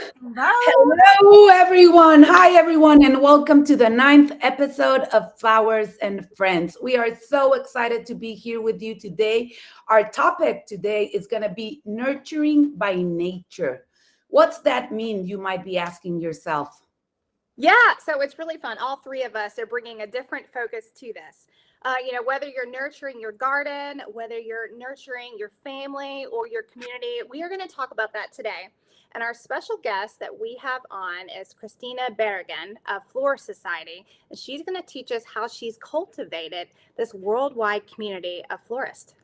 Hello. Hello, everyone. Hi, everyone, and welcome to the ninth episode of Flowers and Friends. We are so excited to be here with you today. Our topic today is going to be nurturing by nature. What's that mean? You might be asking yourself. Yeah, so it's really fun. All three of us are bringing a different focus to this. Whether you're nurturing your garden, whether you're nurturing your family or your community, we are going to talk about that today. And our special guest that we have on is Christina Bergen of Floral Society, and she's going to teach us how she's cultivated this worldwide community of florists.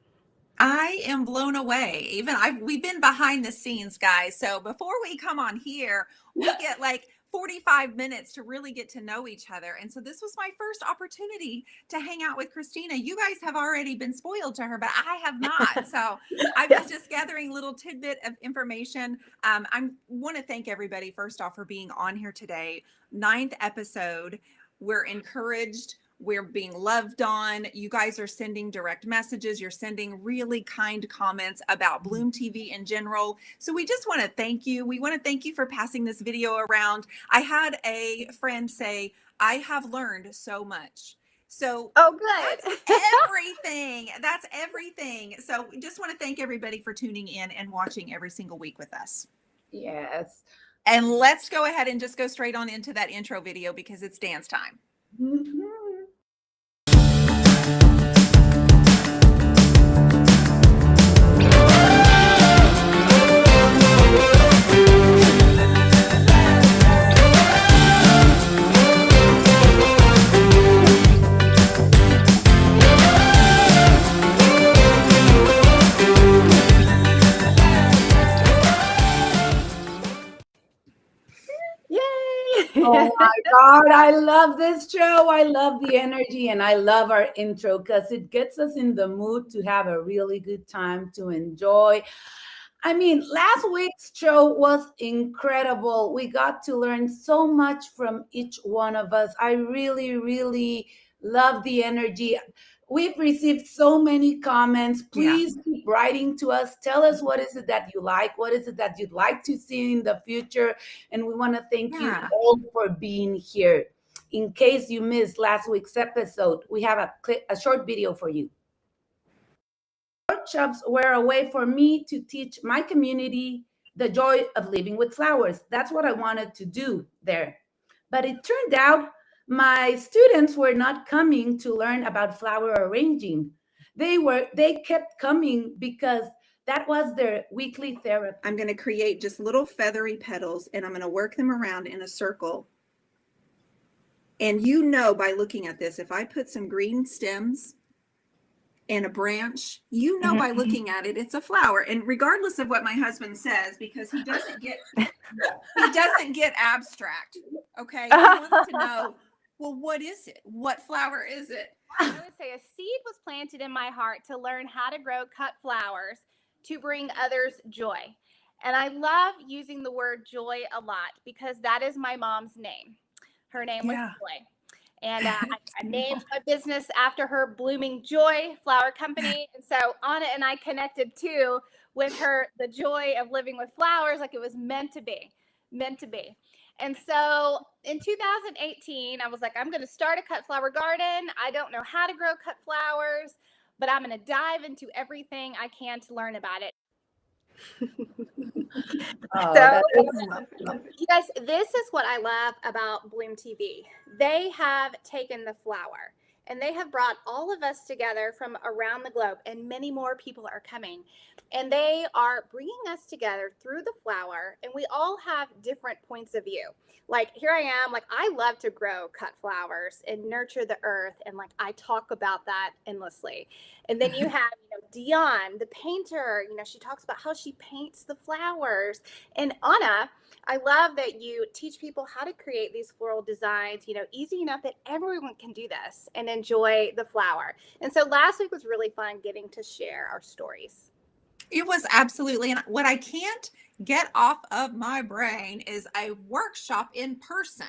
I am blown away. We've been behind the scenes, guys. So before we come on here, we get like 45 minutes to really get to know each other. And so this was my first opportunity to hang out with Christina. You guys have already been spoiled to her, but I have not. So I've been just gathering little tidbit of information. I want to thank everybody first off for being on here today. Ninth episode. We're encouraged. We're being loved on. You guys are sending direct messages. You're sending really kind comments about BLOOMTV in general. So we just want to thank you. We want to thank you for passing this video around. I had a friend say, I have learned so much. So good. That's everything. That's everything. So we just want to thank everybody for tuning in and watching every single week with us. Yes. And let's go ahead and just go straight on into that intro video because it's dance time. Mhm. Oh my God, I love this show. I love the energy and I love our intro because it gets us in the mood to have a really good time to enjoy. I mean, last week's show was incredible. We got to learn so much from each one of us. I really, really love the energy. We've received so many comments. Please keep writing to us. Tell us what is it that you like? What is it that you'd like to see in the future? And we want to thank you all for being here. In case you missed last week's episode, we have a short video for you. Workshops were a way for me to teach my community the joy of living with flowers. That's what I wanted to do there. But it turned out my students were not coming to learn about flower arranging. They kept coming because that was their weekly therapy. I'm going to create just little feathery petals and I'm going to work them around in a circle. And you know, by looking at this, if I put some green stems and a branch, you know, by looking at it, it's a flower. And regardless of what my husband says, because he doesn't get abstract. Okay. He wants to know, well, what is it? What flower is it? I would say a seed was planted in my heart to learn how to grow cut flowers to bring others joy. And I love using the word joy a lot because that is my mom's name. Her name was Joy. And I named my business after her, Blooming Joy Flower Company. And so Ana and I connected too with her, the joy of living with flowers, like it was meant to be. And so in 2018, I was like, I'm going to start a cut flower garden. I don't know how to grow cut flowers, but I'm going to dive into everything I can to learn about it. You guys, this is what I love about BLOOMTV. They have taken the flower and they have brought all of us together from around the globe, and many more people are coming. And they are bringing us together through the flower, and we all have different points of view. Like here I am, like I love to grow cut flowers and nurture the earth, and like I talk about that endlessly. And then you have, Dionne, the painter, she talks about how she paints the flowers. And Ana, I love that you teach people how to create these floral designs, easy enough that everyone can do this and enjoy the flower. And so last week was really fun getting to share our stories. It was absolutely. And what I can't get off of my brain is a workshop in person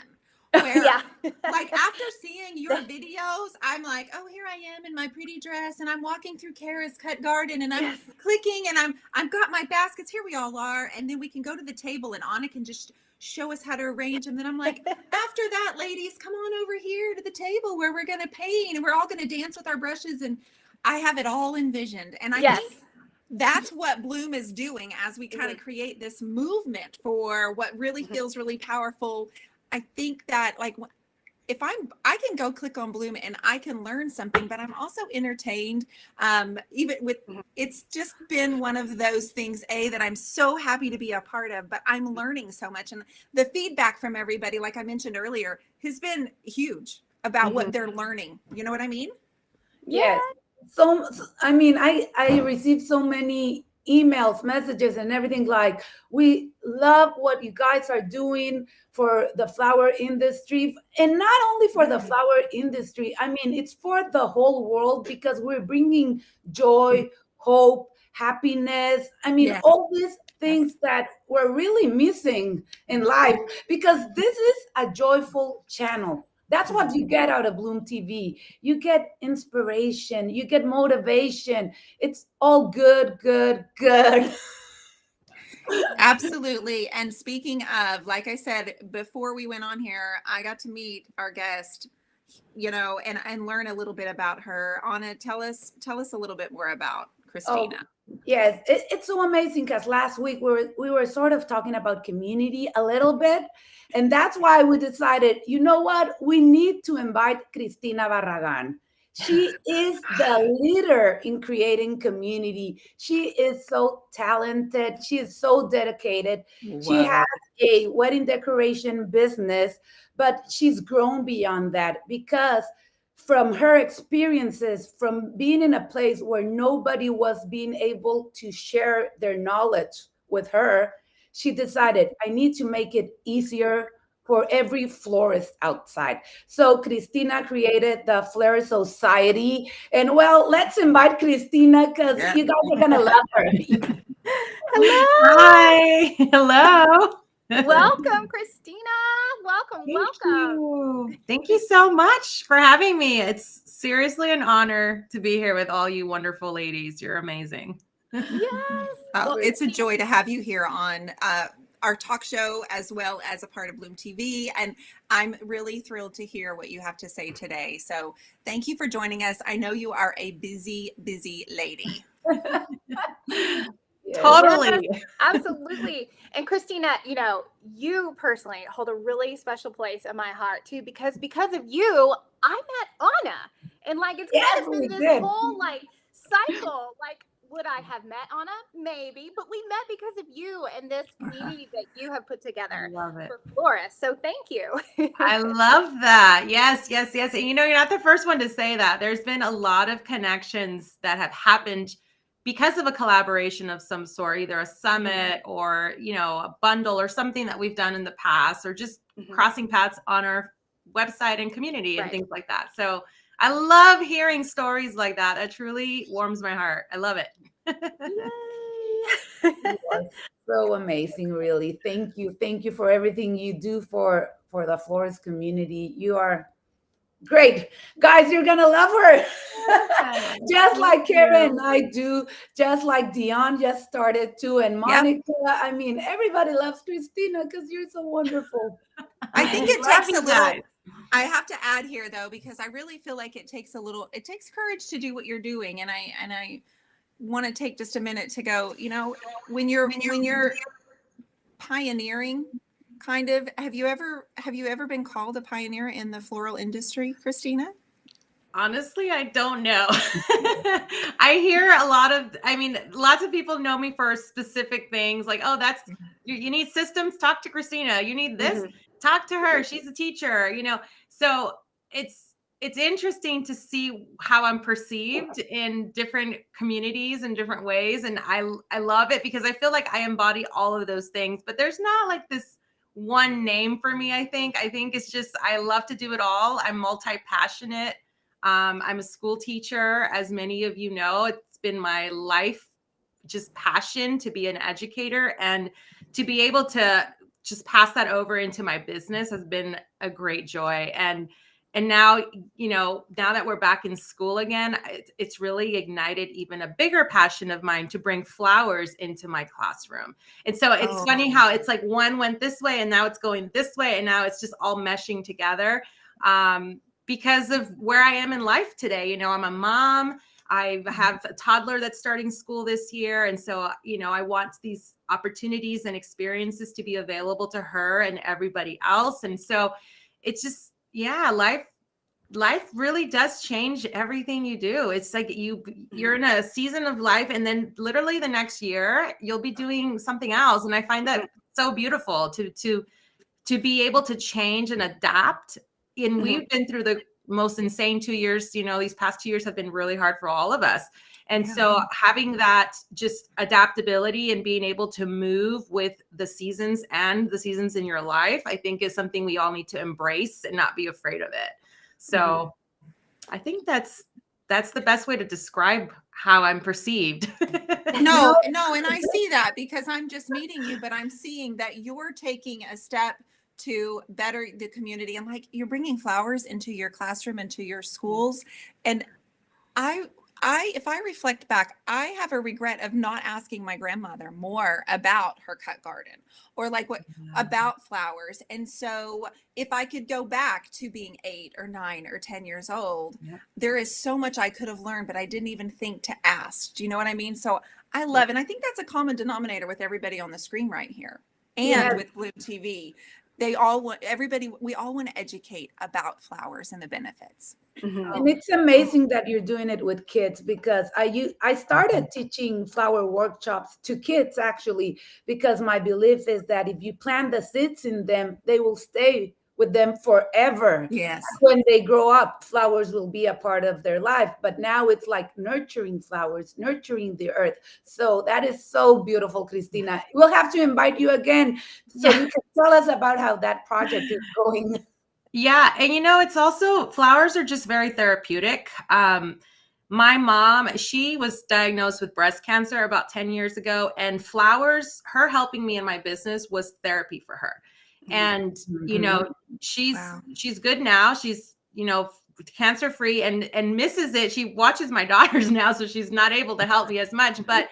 where Yeah. like after seeing your videos, I'm like, oh, here I am in my pretty dress, and I'm walking through Kara's cut garden, and I'm Yes. clicking, and I've got my baskets. Here we all are, and then we can go to the table, and Anna can just show us how to arrange them. Then I'm like, after that, ladies, come on over here to the table where we're gonna paint, and we're all gonna dance with our brushes, and I have it all envisioned, and I Yes. think that's what Bloom is doing as we kind of create this movement for what really feels really powerful. I think that like if I can go click on Bloom and I can learn something, but I'm also entertained. Even with, it's just been one of those things, that I'm so happy to be a part of, but I'm learning so much. And the feedback from everybody, like I mentioned earlier, has been huge about what they're learning. You know what I mean? Yes. So I mean, I received so many emails, messages, and everything like, we love what you guys are doing for the flower industry, and not only for the flower industry. I mean, it's for the whole world, because we're bringing joy, hope, happiness. I mean, Yeah. all these things that we're really missing in life, because this is a joyful channel. That's what you get out of Bloom TV. You get inspiration, you get motivation. It's all good, good, good. Absolutely. And speaking of, like I said, before we went on here, I got to meet our guest, and learn a little bit about her. Anna, tell us a little bit more about Oh, Christina. yes, it's so amazing, because last week we were sort of talking about community a little bit, and that's why we decided, you know what, we need to invite Cristina Barragan. She is the leader in creating community. She is so talented. She is so dedicated. She Whoa. has a wedding decoration business, but she's grown beyond that, because from her experiences, from being in a place where nobody was being able to share their knowledge with her, she decided, I need to make it easier for every florist outside. So Christina created the Fleur Society. And well, let's invite Christina, because Yeah. you guys are going to love her. Hello. Hi. Hello. Welcome, Christina. Welcome. Thank Welcome. you. Thank you so much for having me. It's seriously an honor to be here with all you wonderful ladies. You're amazing. Yes. Oh, Well, it's a joy to have you here on our talk show, as well as a part of Bloom TV. And I'm really thrilled to hear what you have to say today. So thank you for joining us. I know you are a busy, busy lady. Yes. Totally. Yes, absolutely. And Christina, you personally hold a really special place in my heart too, because of you, I met Anna. And like it's Yes, kind of we been this did. whole like cycle. Like, would I have met Anna? Maybe, but we met because of you and this community that you have put I together love it. for florists. So thank you. I love that. Yes, yes, yes. And you're not the first one to say that. There's been a lot of connections that have happened because of a collaboration of some sort, either a summit or, a bundle or something that we've done in the past, or just crossing paths on our website and community and Right. things like that. So I love hearing stories like that. It truly warms my heart. I love it. Yay. You are so amazing, really. Thank you. Thank you for everything you do for the florist community. You are great. Guys, you're gonna love her. Just like Karen, I do, just like Dionne just started too, and Monica. I mean, everybody loves Christina because you're so wonderful. I think it Love takes you a little. guys. I have to add here though, because I really feel like it takes courage to do what you're doing. And I want to take just a minute to go, when you're pioneering, kind of, have you ever been called a pioneer in the floral industry, Christina? Honestly, I don't know. I hear lots of people know me for specific things, like, oh, that's, you need systems, talk to Christina. You need this, talk to her. She's a teacher, So it's interesting to see how I'm perceived in different communities in different ways. And I love it, because I feel like I embody all of those things, but there's not like this one name for me. I think it's just, I love to do it all. I'm multi-passionate. I'm a school teacher, as many of you know. It's been my life, just passion to be an educator and to be able to just pass that over into my business has been a great joy. And now, now that we're back in school again, it's really ignited even a bigger passion of mine to bring flowers into my classroom. And so it's funny how it's like one went this way and now it's going this way. And now it's just all meshing together because of where I am in life today. I'm a mom. I have a toddler that's starting school this year. And so, I want these opportunities and experiences to be available to her and everybody else. And so it's just, life really does change everything you do. It's like you're in a season of life, and then literally the next year you'll be doing something else. And I find that so beautiful to be able to change and adapt. And we've been through the most insane 2 years. These past 2 years have been really hard for all of us. And so having that just adaptability and being able to move with the seasons and the seasons in your life, I think is something we all need to embrace and not be afraid of it. So I think that's the best way to describe how I'm perceived. No, and I see that because I'm just meeting you, but I'm seeing that you're taking a step to better the community, and like you're bringing flowers into your classroom, into your schools. And if I reflect back, I have a regret of not asking my grandmother more about her cut garden or like about flowers. And so if I could go back to being 8 or 9 or 10 years old, there is so much I could have learned, but I didn't even think to ask. Do you know what I mean? So I love, and I think that's a common denominator with everybody on the screen right here and with BLOOMTV. We all want to educate about flowers and the benefits. And it's amazing that you're doing it with kids, because I started teaching flower workshops to kids actually, because my belief is that if you plant the seeds in them, they will stay with them forever. Yes. When they grow up, flowers will be a part of their life. But now it's like nurturing flowers, nurturing the earth. So that is so beautiful, Christina. We'll have to invite you again so you can tell us about how that project is going. Yeah. And it's also, flowers are just very therapeutic. My mom, she was diagnosed with breast cancer about 10 years ago, and flowers, her helping me in my business was therapy for her. And, she's good now. She's, cancer free and misses it. She watches my daughters now, so she's not able to help me as much, but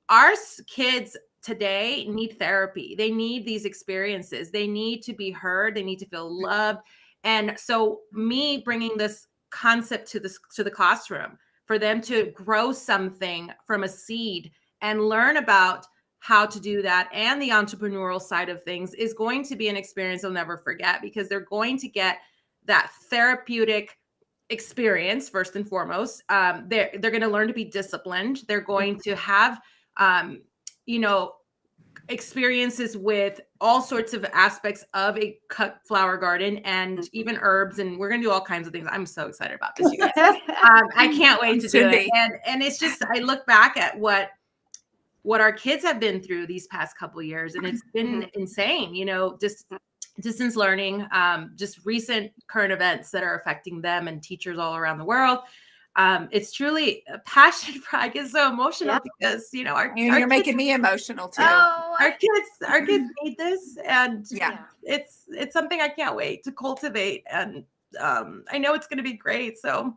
our kids today need therapy. They need these experiences. They need to be heard. They need to feel loved. And so me bringing this concept to the classroom for them to grow something from a seed and learn about how to do that and the entrepreneurial side of things is going to be an experience they'll never forget, because they're going to get that therapeutic experience first and foremost. They're going to learn to be disciplined. They're going to have experiences with all sorts of aspects of a cut flower garden and even herbs. And we're going to do all kinds of things. I'm so excited about this, you guys. I can't wait to do it. And it's just, I look back at what our kids have been through these past couple of years, and it's been insane, just distance learning, just recent current events that are affecting them and teachers all around the world. It's truly a passion. I get so emotional because you're kids, making me emotional too. Our kids need this, and it's something I can't wait to cultivate, and I know it's going to be great. So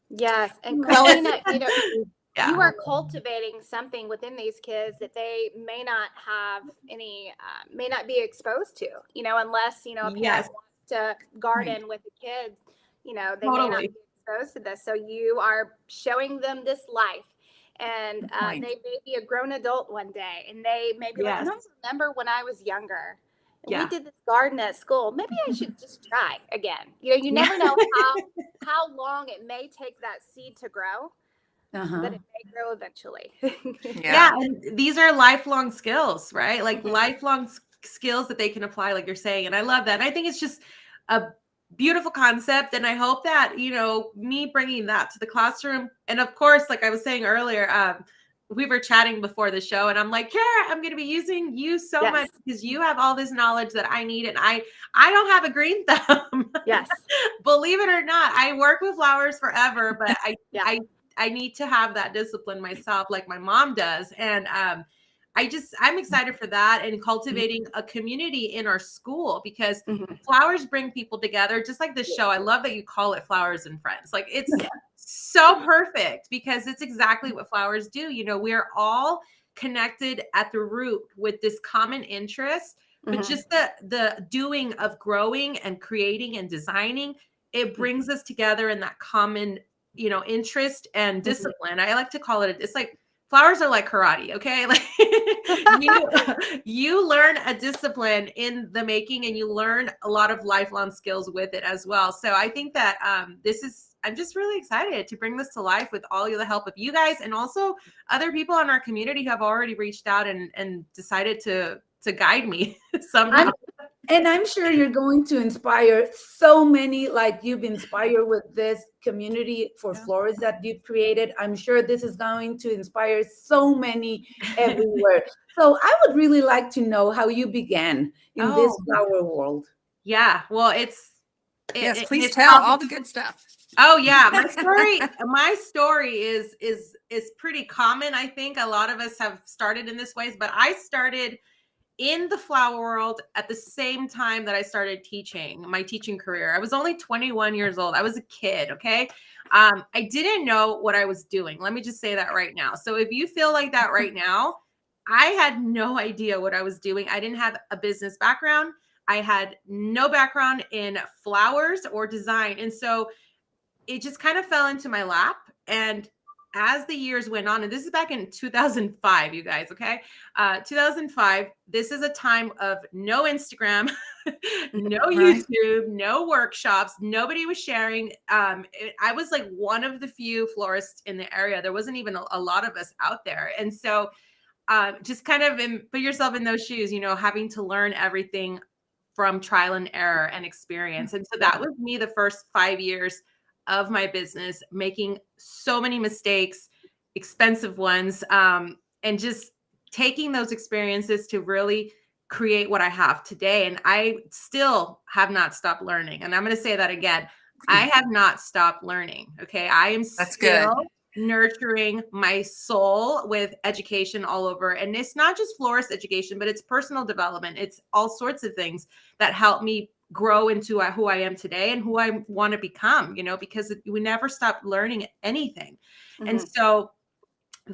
yes, and Christina, you are cultivating something within these kids that they may not have any, may not be exposed to, unless a parent wants to garden with the kids, they may not be exposed to this. So you are showing them this life, and they may be a grown adult one day, and they may be like, I don't remember when I was younger. We did this garden at school. Maybe I should just try again. You never know how long it may take that seed to grow. But it may grow eventually. And these are lifelong skills, right? Like lifelong skills that they can apply, like you're saying. And I love that. And I think it's just a beautiful concept. And I hope that, me bringing that to the classroom. And of course, like I was saying earlier, we were chatting before the show, and I'm like, Kara, I'm going to be using you so much because you have all this knowledge that I need. And I don't have a green thumb. Yes. Believe it or not, I work with flowers forever, but I need to have that discipline myself, like my mom does. And I'm excited for that, and cultivating a community in our school, because Mm-hmm. flowers bring people together, just like this show. I love that you call it Flowers and Friends. Like, it's so perfect, because it's exactly what flowers do. You know, we're all connected at the root with this common interest, but Mm-hmm. just the doing of growing and creating and designing, it brings us together in that common, you know, interest and discipline. I like to call it, it's like flowers are like karate, okay? Like, you learn a discipline in the making, and you learn a lot of lifelong skills with it as well. So I think that I'm just really excited to bring this to life with all the help of you guys, and also other people in our community who have already reached out and decided to guide me somehow. I'm sure you're going to inspire so many, like you've inspired with this community for florists that you've created. I'm sure this is going to inspire so many everywhere. So I would really like to know how you began in this flower world. Yeah, well, Yes, please it's tell all the good stuff. Oh yeah, my story is pretty common. I think a lot of us have started in this ways, but I started in the flower world at the same time that I started teaching, my teaching career. I was only 21 years old. I was a kid, okay? I didn't know what I was doing. Let me just say that right now. So if you feel like that right now, I had no idea what I was doing. I didn't have a business background. I had no background in flowers or design. And so it just kind of fell into my lap. And as the years went on, and this is back in 2005, you guys, okay? 2005, this is a time of no Instagram, no YouTube, no workshops. Nobody was sharing. I was like one of the few florists in the area. There wasn't even a lot of us out there. And so just kind of put yourself in those shoes, you know, having to learn everything from trial and error and experience. And so that was me the first 5 years of my business, making so many mistakes, expensive ones, and just taking those experiences to really create what I have today. And I still have not stopped learning. And I'm going to say that again. I have not stopped learning. Okay. I am still nurturing my soul with education all over. And it's not just florist education, but it's personal development. It's all sorts of things that help me grow into who I am today and who I want to become, you know, because we never stop learning anything. And so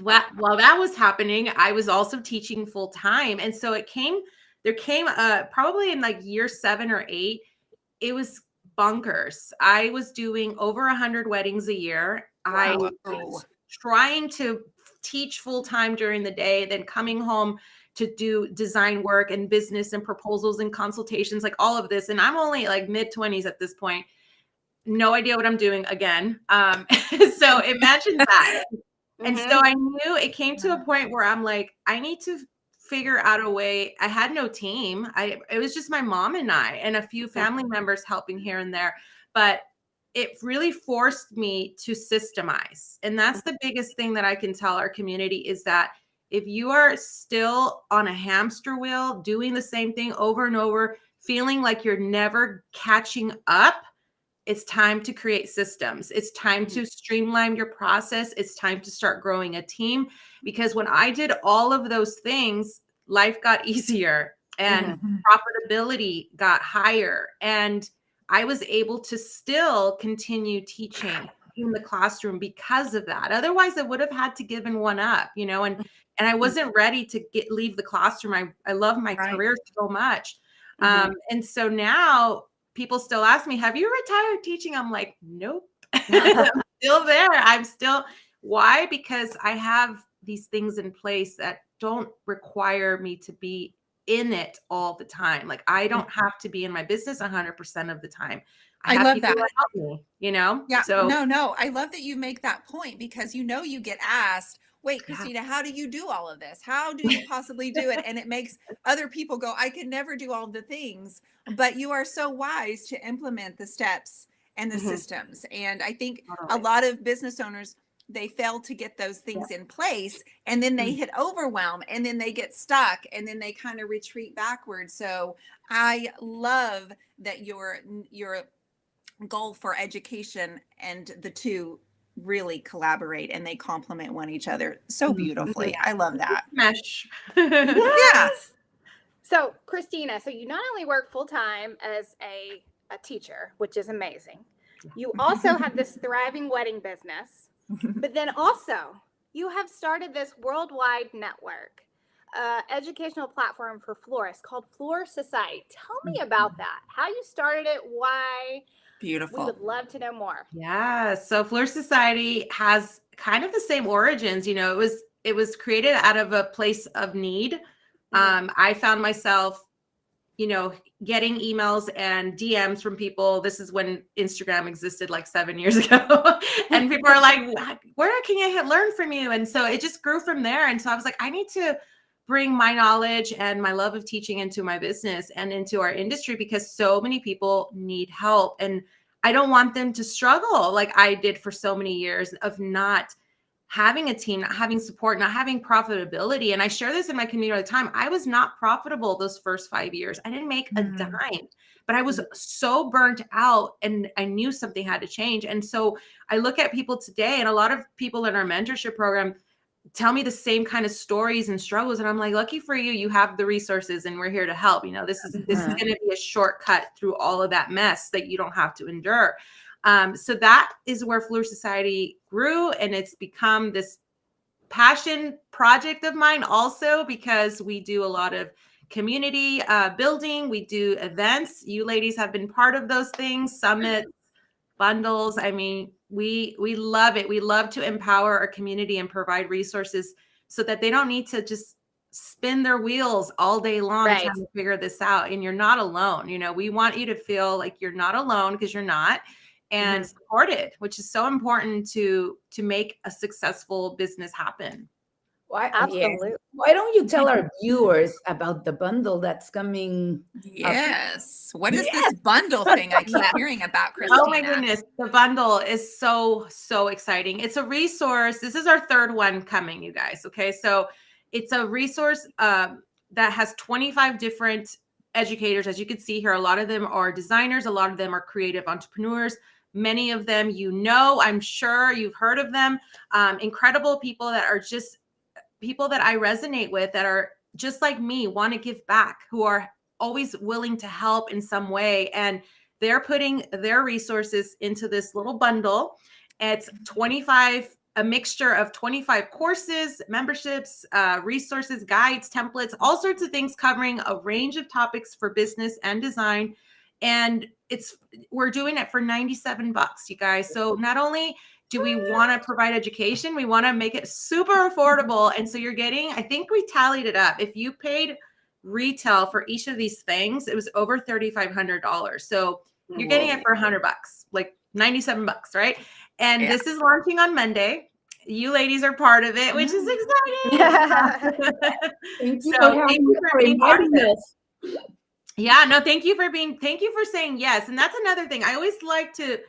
while that was happening, I was also teaching full time. And so there came probably in like year 7 or 8, it was bonkers. I was doing over 100 weddings a year. I was trying to teach full time during the day, then coming home to do design work and business and proposals and consultations, like all of this. And I'm only like mid-20s at this point. No idea what I'm doing again. So imagine that. And so I knew it came to a point where I'm like, I need to figure out a way. I had no team. It was just my mom and I, and a few family members helping here and there. But it really forced me to systemize. And that's the biggest thing that I can tell our community, is that if you are still on a hamster wheel, doing the same thing over and over, feeling like you're never catching up, it's time to create systems. It's time to streamline your process. It's time to start growing a team. Because when I did all of those things, life got easier and profitability got higher. And I was able to still continue teaching in the classroom because of that. Otherwise, I would have had to given one up, you know, and I wasn't ready to leave the classroom. I love my career so much. And so now people still ask me, have you retired teaching? I'm like, nope. I'm still there. Why? Because I have these things in place that don't require me to be in it all the time. Like, I don't have to be in my business 100% of the time. I love that. Help me, you know? Yeah. So No. I love that you make that point, because you get asked, wait, Christina, how do you do all of this? How do you possibly do it? And it makes other people go, I could never do all the things, but you are so wise to implement the steps and the systems. And I think a lot of business owners, they fail to get those things in place, and then they hit overwhelm, and then they get stuck, and then they kind of retreat backwards. So I love that your goal for education and the two really collaborate and they complement one each other so beautifully. I love that. Mesh. Yeah. Yes. So, Christina, so you not only work full time as a teacher, which is amazing, you also have this thriving wedding business, but then also you have started this worldwide network, educational platform for florists called Floral Society. Tell me about that. How you started it? Why? We Beautiful. would love to know more. Yeah. So Floral Society has kind of the same origins. You know, it was created out of a place of need. I found myself, you know, getting emails and DMs from people. This is when Instagram existed like 7 years ago. And people are like, where can I learn from you? And so it just grew from there. And so I was like, I need to bring my knowledge and my love of teaching into my business and into our industry, because so many people need help. And I don't want them to struggle like I did for so many years of not having a team, not having support, not having profitability. And I share this in my community all the time. I was not profitable those first 5 years. I didn't make a dime, but I was so burnt out and I knew something had to change. And so I look at people today, and a lot of people in our mentorship program tell me the same kind of stories and struggles. And I'm like, lucky for you, you have the resources and we're here to help. You know, this is going to be a shortcut through all of that mess that you don't have to endure. So that is where Floral Society grew, and it's become this passion project of mine also, because we do a lot of community building. We do events. You ladies have been part of those things, summits, bundles. I mean, we love it. We love to empower our community and provide resources so that they don't need to just spin their wheels all day long trying to figure this out. And you're not alone. You know, we want you to feel like you're not alone, because you're not, and supported, which is so important to make a successful business happen. Why, Absolutely. Why don't you tell our viewers about the bundle that's coming? Yes. What is this bundle thing I keep hearing about, Christina? Oh my goodness. The bundle is so exciting. It's a resource. This is our third one coming, you guys. Okay. So it's a resource that has 25 different educators. As you can see here, a lot of them are designers. A lot of them are creative entrepreneurs. Many of them, you know, I'm sure you've heard of them. Incredible people that are just people that I resonate with, that are just like me, want to give back, who are always willing to help in some way. And they're putting their resources into this little bundle. It's 25, a mixture of 25 courses, memberships, resources, guides, templates, all sorts of things covering a range of topics for business and design. And we're doing it for $97, you guys. So not only do we want to provide education, we want to make it super affordable. And so you're getting, I think we tallied it up. If you paid retail for each of these things, it was over $3,500. So you're getting it for $100, like $97, right? And this is launching on Monday. You ladies are part of it, which is exciting. Thank you for being part of this. Yeah, no, thank you for saying yes. And that's another thing. I always like to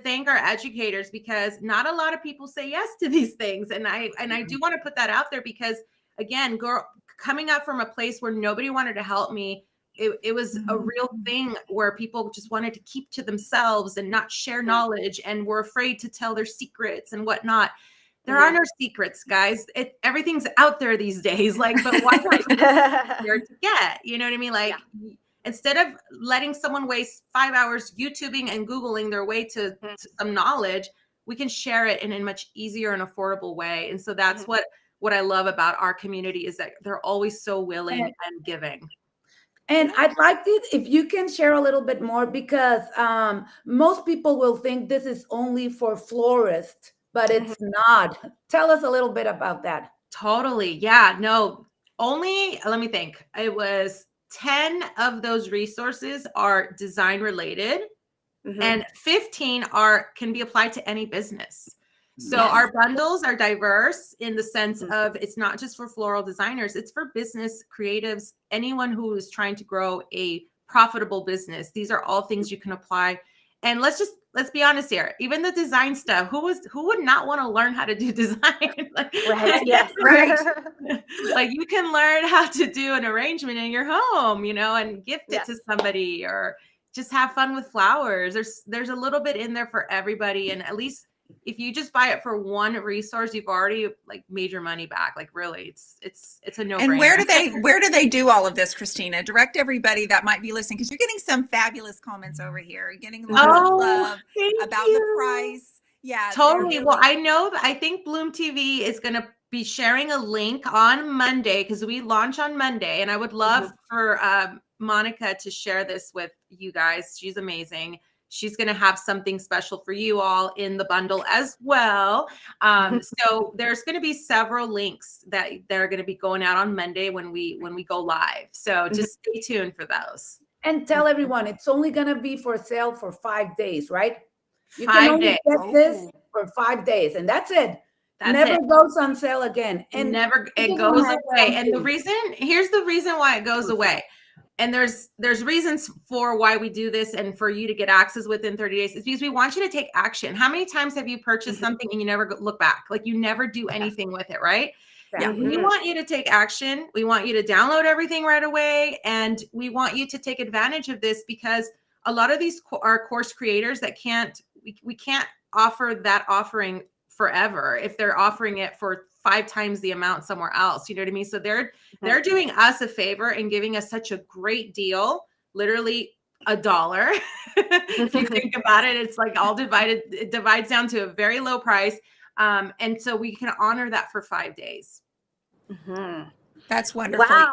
thank our educators, because not a lot of people say yes to these things. And I do want to put that out there, because again, coming up from a place where nobody wanted to help me, it was a real thing where people just wanted to keep to themselves and not share knowledge, and were afraid to tell their secrets and whatnot. There are no secrets, guys. Everything's out there these days. Like, but why not here to get? You know what I mean? Like, instead of letting someone waste 5 hours YouTubing and Googling their way to some knowledge, we can share it in a much easier and affordable way. And so that's what I love about our community, is that they're always so willing and giving. And I'd like it if you can share a little bit more, because most people will think this is only for florists, but it's not. Tell us a little bit about that. Totally. Yeah. No, let me think. It was 10 of those resources are design related, and 15 can be applied to any business. So our bundles are diverse in the sense of, it's not just for floral designers, it's for business creatives, anyone who is trying to grow a profitable business. These are all things you can apply. And let's be honest here. Even the design stuff, who would not want to learn how to do design? Like, right. Yes. Right. Like, you can learn how to do an arrangement in your home, you know, and gift it to somebody, or just have fun with flowers. There's a little bit in there for everybody. And at least if you just buy it for one resource, you've already like made your money back. Like really, it's a no-brainer. And where do they do all of this, Christina? Direct everybody that might be listening, because you're getting some fabulous comments over here. You're getting lots of love about the price. Yeah, totally. Well, I think BLOOMTV is going to be sharing a link on Monday, because we launch on Monday, and I would love for Monica to share this with you guys. She's amazing. She's going to have something special for you all in the bundle as well. So there's going to be several links that are going to be going out on Monday when we go live. So just stay tuned for those. And tell everyone, it's only going to be for sale for 5 days, right? You 5 can only days. get this for 5 days, and that's it. That's never it. goes on sale again. And it goes away. And here's the reason why it goes away. And there's reasons for why we do this and for you to get access within 30 days. It's because we want you to take action. How many times have you purchased something and you never look back? Like you never do anything with it, right? Yeah. We want you to take action. We want you to download everything right away. And we want you to take advantage of this, because a lot of these are course creators that we can't offer that offering forever if they're offering it for 5 times the amount somewhere else. You know what I mean? So they're doing us a favor and giving us such a great deal, literally $1. If you think about it, it's like it divides down to a very low price. And so we can honor that for 5 days. That's wonderful. Wow.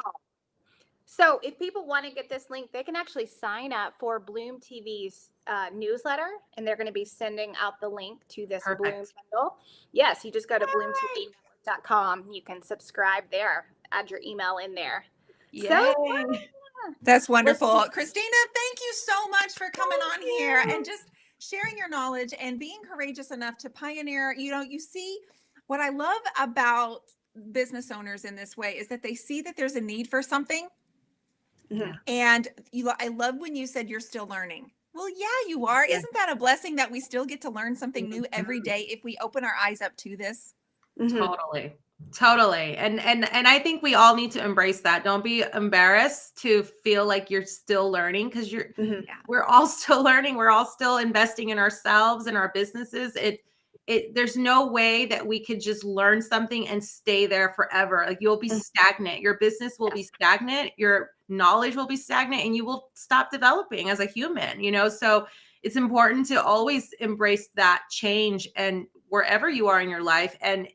So if people want to get this link, they can actually sign up for BLOOMTV's newsletter, and they're going to be sending out the link to this Bloom bundle. Yes, you just go to bloomtvnetwork.com. You can subscribe there, add your email in there. Yay. So, that's wonderful. Christina, thank you so much for coming on here and just sharing your knowledge and being courageous enough to pioneer. You see, what I love about business owners in this way is that they see that there's a need for something. And I love when you said you're still learning. Well, yeah, you are. Yeah. Isn't that a blessing that we still get to learn something new every day if we open our eyes up to this? Totally. And I think we all need to embrace that. Don't be embarrassed to feel like you're still learning, because we're all still learning. We're all still investing in ourselves and our businesses. There's no way that we could just learn something and stay there forever. Like you'll be stagnant. Your business will be stagnant. Your knowledge will be stagnant, and you will stop developing as a human, So it's important to always embrace that change, and wherever you are in your life, and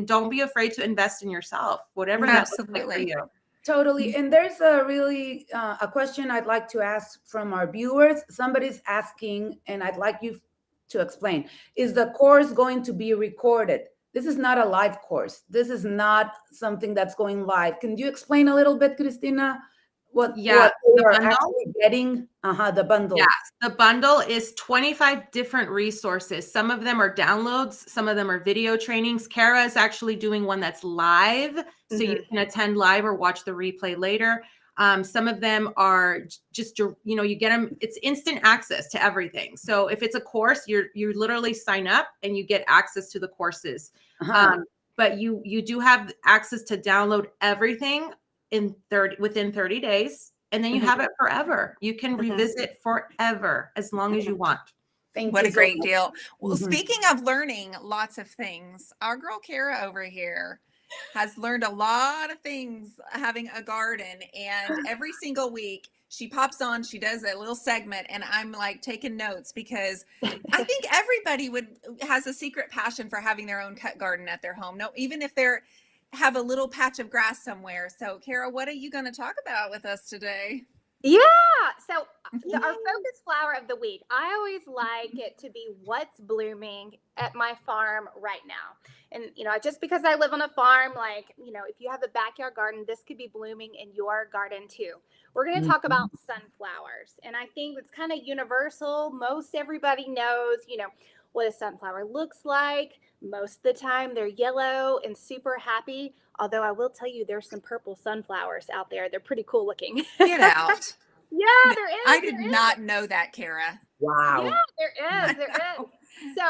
don't be afraid to invest in yourself, whatever that looks like for you. Totally. And there's a question I'd like to ask from our viewers. Somebody's asking, and I'd like you to explain, is the course going to be recorded? This is not a live course. This is not something that's going live. Can you explain a little bit, Christina, what we are actually getting? The bundle. Yes, the bundle is 25 different resources. Some of them are downloads. Some of them are video trainings. Kara is actually doing one that's live, so you can attend live or watch the replay later. Some of them are just, you get them. It's instant access to everything. So if it's a course, you literally sign up and you get access to the courses. But you do have access to download everything within 30 days. And then you have it forever. You can revisit forever as long as you want. What a great deal. Well, speaking of learning lots of things, our girl Kara over here has learned a lot of things having a garden, and every single week she pops on, she does a little segment, and I'm like taking notes, because I think everybody has a secret passion for having their own cut garden at their home. No, even if they're have a little patch of grass somewhere. So Kara, what are you going to talk about with us today? Yeah. So our focus flower of the week, I always like it to be what's blooming at my farm right now. And, just because I live on a farm, if you have a backyard garden, this could be blooming in your garden too. We're going to talk about sunflowers. And I think it's kind of universal. Most everybody knows, what a sunflower looks like. Most of the time they're yellow and super happy. Although I will tell you, there's some purple sunflowers out there. They're pretty cool looking. Get out. Yeah, there is. I did not know that, Kara. Wow. Yeah, there is. So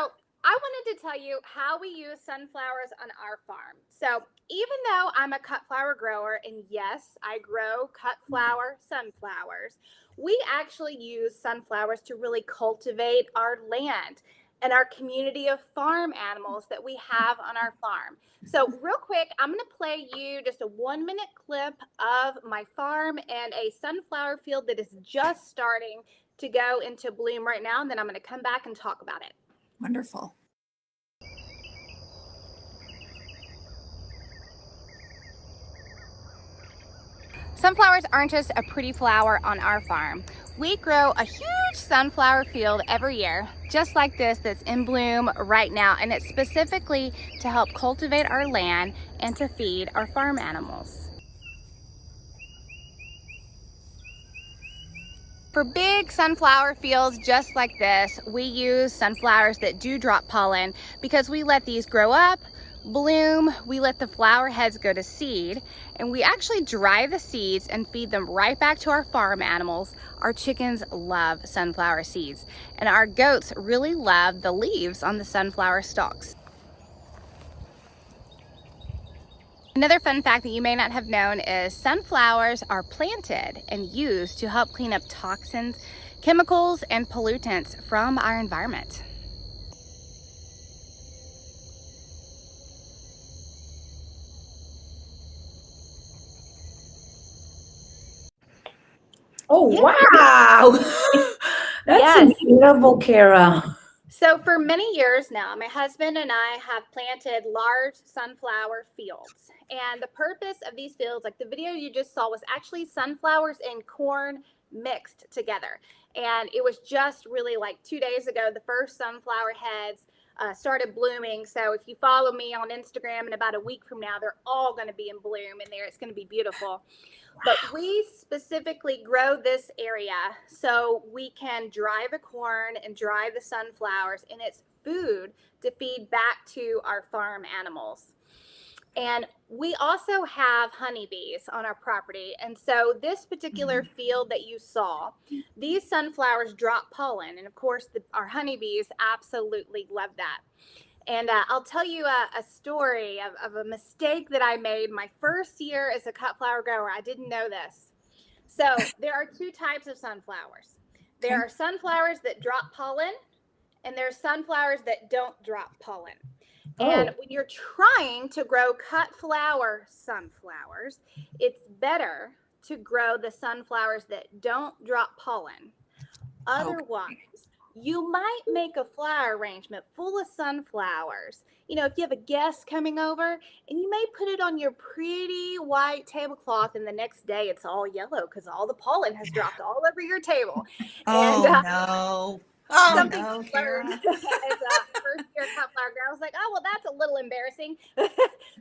I wanted to tell you how we use sunflowers on our farm. So even though I'm a cut flower grower, and yes, I grow cut flower sunflowers, we actually use sunflowers to really cultivate our land. and our community of farm animals that we have on our farm. So real quick, I'm going to play you just a 1-minute clip of my farm and a sunflower field that is just starting to go into bloom right now, and then I'm going to come back and talk about it. Wonderful. Sunflowers aren't just a pretty flower on our farm. We grow a huge sunflower field every year, just like this, that's in bloom right now, and it's specifically to help cultivate our land and to feed our farm animals. For big sunflower fields just like this, we use sunflowers that do drop pollen because we let these grow up, bloom, we let the flower heads go to seed, and we actually dry the seeds and feed them right back to our farm animals. Our chickens love sunflower seeds, and our goats really love the leaves on the sunflower stalks. Another fun fact that you may not have known is sunflowers are planted and used to help clean up toxins, chemicals, and pollutants from our environment. Oh, wow. That's incredible, Kara. So for many years now, my husband and I have planted large sunflower fields. And the purpose of these fields, like the video you just saw, was actually sunflowers and corn mixed together. And it was just really like 2 days ago, the first sunflower heads started blooming. So if you follow me on Instagram, in about a week from now, they're all going to be in bloom in there. It's going to be beautiful. But we specifically grow this area so we can dry the corn and dry the sunflowers, and it's food to feed back to our farm animals. And we also have honeybees on our property. And so this particular field that you saw, these sunflowers drop pollen. And of course, our honeybees absolutely love that. And I'll tell you a story of a mistake that I made my first year as a cut flower grower. I didn't know this. So there are 2 types of sunflowers. There are sunflowers that drop pollen, and there are sunflowers that don't drop pollen. And when you're trying to grow cut flower sunflowers, it's better to grow the sunflowers that don't drop pollen. Otherwise, you might make a flower arrangement full of sunflowers. You know, if you have a guest coming over, and you may put it on your pretty white tablecloth, and the next day it's all yellow because all the pollen has dropped all over your table. Oh, and, no. Something no, learned as a first year cut flower grower. I was like, oh, well, that's a little embarrassing.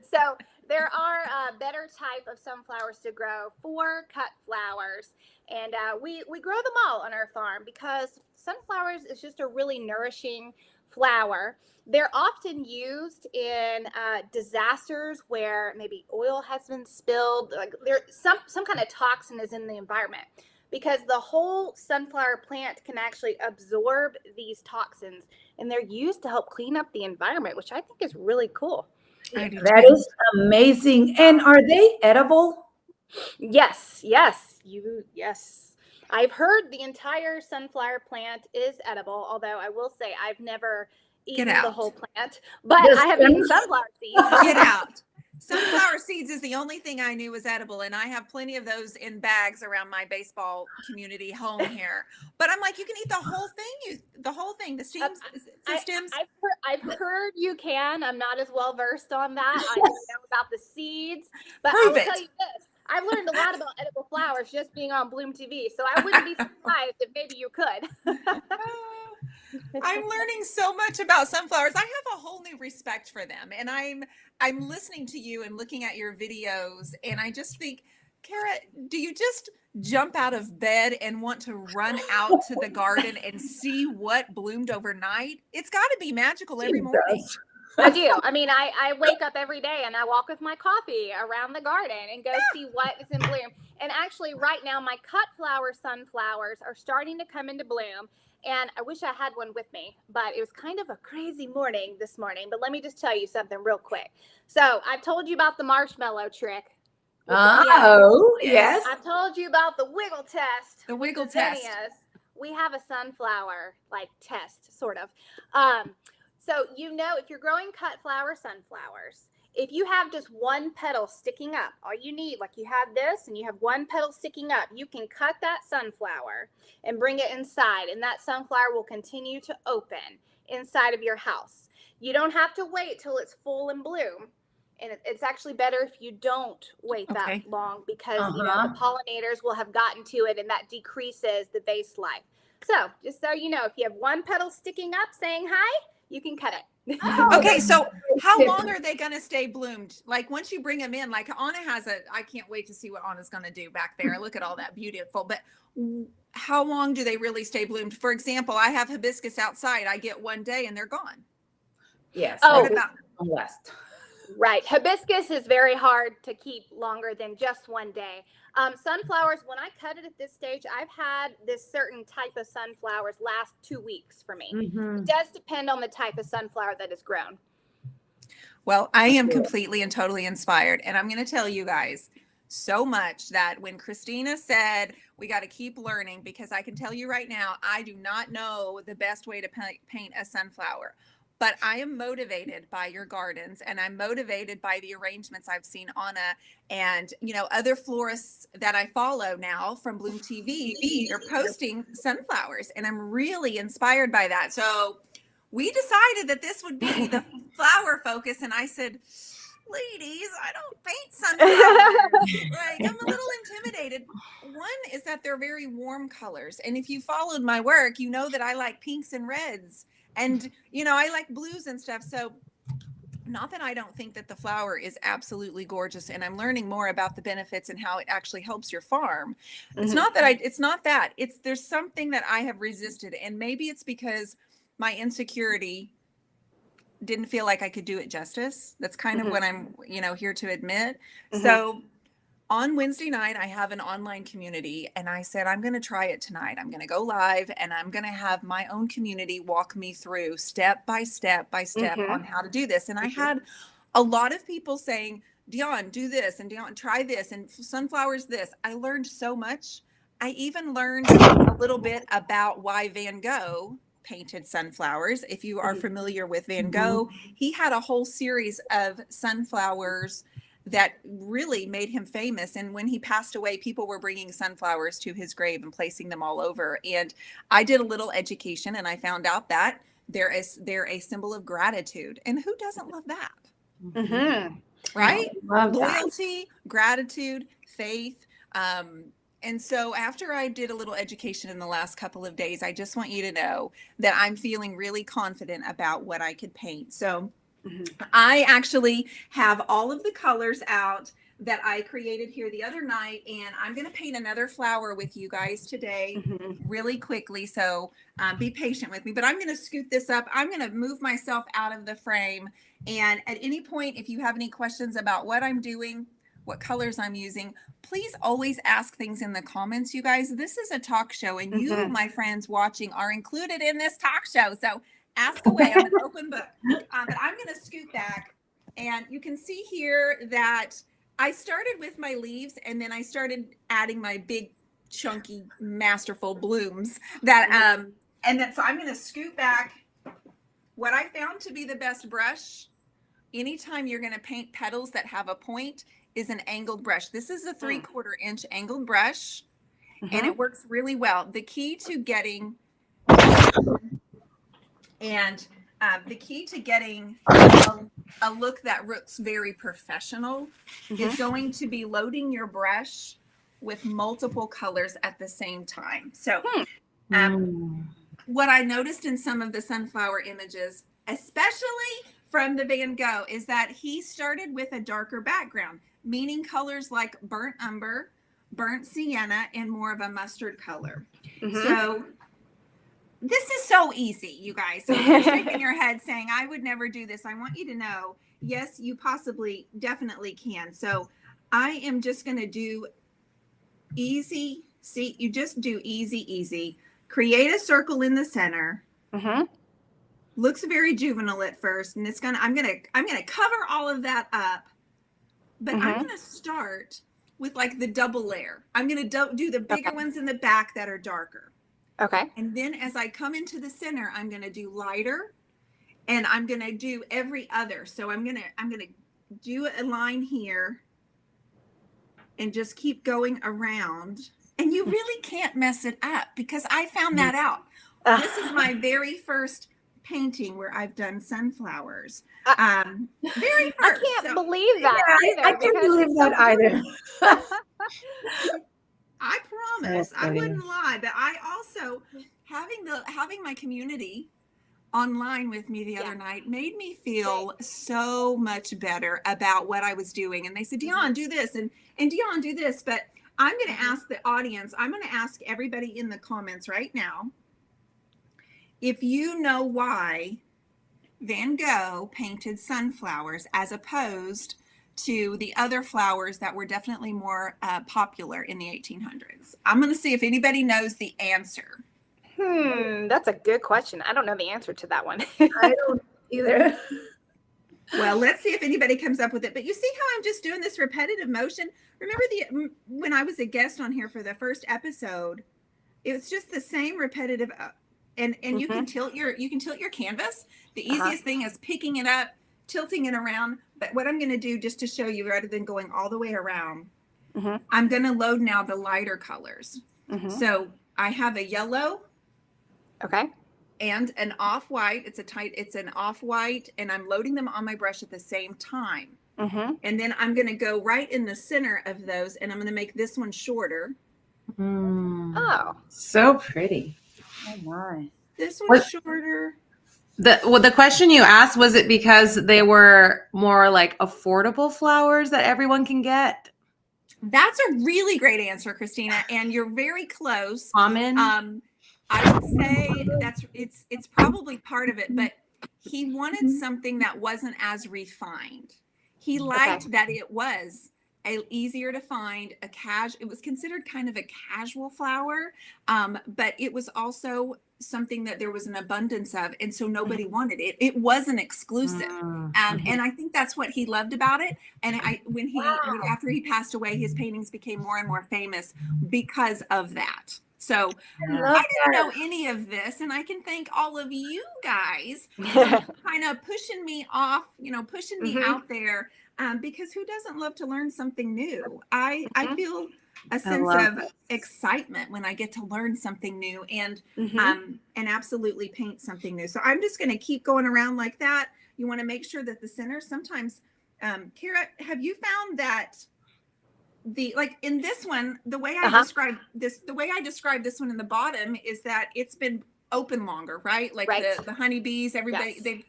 So there are better type of sunflowers to grow for cut flowers. And we grow them all on our farm because sunflowers is just a really nourishing flower. They're often used in disasters where maybe oil has been spilled, like there some kind of toxin is in the environment, because the whole sunflower plant can actually absorb these toxins, and they're used to help clean up the environment, which I think is really cool. That is amazing. And are they edible? Yes. I've heard the entire sunflower plant is edible, although I will say I've never eaten the whole plant, but I have eaten sunflower seeds. Get out. Sunflower seeds is the only thing I knew was edible, and I have plenty of those in bags around my baseball community home here. But I'm like, you can eat the whole thing. The stems. Stems. I've heard you can. I'm not as well versed on that. I don't know about the seeds, but I will tell you this. I've learned a lot about edible flowers just being on BLOOMTV, so I wouldn't be surprised if maybe you could. I'm learning so much about sunflowers. I have a whole new respect for them, and I'm listening to you and looking at your videos, and I just think, Kara, do you just jump out of bed and want to run out to the garden and see what bloomed overnight? It's got to be magical every morning. I do. I mean, I wake up every day and I walk with my coffee around the garden and go see what is in bloom. And actually right now my cut flower sunflowers are starting to come into bloom. And I wish I had one with me, but it was kind of a crazy morning this morning. But let me just tell you something real quick. So I've told you about the marshmallow trick. Oh, yes. I've told you about the wiggle test. The wiggle test. we have a sunflower like test sort of. So if you're growing cut flower sunflowers, if you have just one petal sticking up, all you need, like you have this and you have one petal sticking up, you can cut that sunflower and bring it inside, and that sunflower will continue to open inside of your house. You don't have to wait till it's full and bloom. And it's actually better if you don't wait that long, because the pollinators will have gotten to it, and that decreases the vase life. So just so you know, if you have one petal sticking up saying hi, you can cut it. Okay, so how long are they going to stay bloomed? Like once you bring them in, like Ana has I can't wait to see what Ana's going to do back there. Look at all that beautiful. But how long do they really stay bloomed? For example, I have hibiscus outside. I get one day and they're gone. Yes. What about West? Right. Hibiscus is very hard to keep longer than just one day. Sunflowers, when I cut it at this stage, I've had this certain type of sunflowers last 2 weeks for me. It does depend on the type of sunflower that is grown. Well, I am completely and totally inspired. And I'm going to tell you guys so much that when Christina said we got to keep learning, because I can tell you right now, I do not know the best way to paint a sunflower. But I am motivated by your gardens, and I'm motivated by the arrangements I've seen Ana and, other florists that I follow now from BLOOMTV. They're posting sunflowers, and I'm really inspired by that. So we decided that this would be the flower focus. And I said, ladies, I don't paint sunflowers. Like, I'm a little intimidated. One is that they're very warm colors. And if you followed my work, you know that I like pinks and reds. And, I like blues and stuff. So not that I don't think that the flower is absolutely gorgeous, and I'm learning more about the benefits and how it actually helps your farm. It's not that there's something that I have resisted, and maybe it's because my insecurity didn't feel like I could do it justice. That's kind of what I'm, here to admit. So on Wednesday night, I have an online community, and I said, I'm going to try it tonight. I'm going to go live, and I'm going to have my own community walk me through step by step on how to do this. And I had a lot of people saying, Dionne, do this, and Dionne, try this, and sunflowers this. I learned so much. I even learned a little bit about why Van Gogh painted sunflowers. If you are familiar with Van Gogh, he had a whole series of sunflowers that really made him famous. And when he passed away, people were bringing sunflowers to his grave and placing them all over. And I did a little education, and I found out that they're a symbol of gratitude. And who doesn't love that? Right? Loyalty, gratitude, faith. And so after I did a little education in the last couple of days, I just want you to know that I'm feeling really confident about what I could paint. So I actually have all of the colors out that I created here the other night, and I'm going to paint another flower with you guys today really quickly. So be patient with me, but I'm going to scoot this up. I'm going to move myself out of the frame. And at any point, if you have any questions about what I'm doing, what colors I'm using, please always ask things in the comments, you guys. This is a talk show, and you, my friends watching, are included in this talk show. So ask away. I'm an open book. But I'm going to scoot back, and you can see here that I started with my leaves, and then I started adding my big, chunky, masterful blooms. So I'm going to scoot back. What I found to be the best brush, anytime you're going to paint petals that have a point, is an angled brush. This is a 3/4 inch angled brush, and it works really well. The key to getting a look that looks very professional is going to be loading your brush with multiple colors at the same time. So what I noticed in some of the sunflower images, especially from the Van Gogh, is that he started with a darker background, meaning colors like burnt umber, burnt sienna, and more of a mustard color. So this is so easy, you guys. So if you're shaking your head saying, I would never do this, I want you to know, yes, you definitely can. So I am just going to do easy. See, you just do easy. Create a circle in the center. Looks very juvenile at first, and I'm gonna cover all of that up. But I'm going to start with like the double layer. I'm going to do the bigger ones in the back that are darker. Okay. And then as I come into the center, I'm going to do lighter, and I'm going to do every other. So I'm going to do a line here and just keep going around. And you really can't mess it up, because I found that out. This is my very first painting where I've done sunflowers. Very first. I can't believe that either. I can't believe that either. I promise. I funny. wouldn't lie, but I also having my community online with me the other night made me feel so much better about what I was doing. And they said, Dionne, do this, and Dionne, do this. But I'm going to ask the audience, I'm going to ask everybody in the comments right now, if you know why Van Gogh painted sunflowers as opposed to the other flowers that were definitely more popular in the 1800s. I'm going to see if anybody knows the answer. That's a good question. I don't know the answer to that one. I don't either. Well, let's see if anybody comes up with it. But you see how I'm just doing this repetitive motion? Remember when I was a guest on here for the first episode, it was just the same repetitive and you can tilt your canvas. The easiest thing is picking it up, tilting it around. But what I'm going to do, just to show you, rather than going all the way around, I'm going to load now the lighter colors. So I have a yellow. Okay. And an off-white. It's an off-white, and I'm loading them on my brush at the same time. And then I'm going to go right in the center of those, and I'm going to make this one shorter. Oh, so pretty. Oh my. This one's shorter. The question you asked, was it because they were more like affordable flowers that everyone can get? That's a really great answer, Christina, and you're very close. Common. I would say it's probably part of it, but he wanted something that wasn't as refined. He liked that it was easier to find, it was considered kind of a casual flower, but it was also something that there was an abundance of, and so nobody wanted it. It wasn't exclusive, and I think that's what he loved about it. And after he passed away, his paintings became more and more famous because of that. So I didn't know any of this, and I can thank all of you guys for kind of pushing me off, pushing me out there, because who doesn't love to learn something new? I feel a sense of excitement when I get to learn something new and absolutely paint something new. So I'm just going to keep going around like that. You want to make sure that the center, sometimes, Kara, have you found that in this one, the way I describe this one in the bottom is that it's been open longer, right? Like the honeybees, everybody,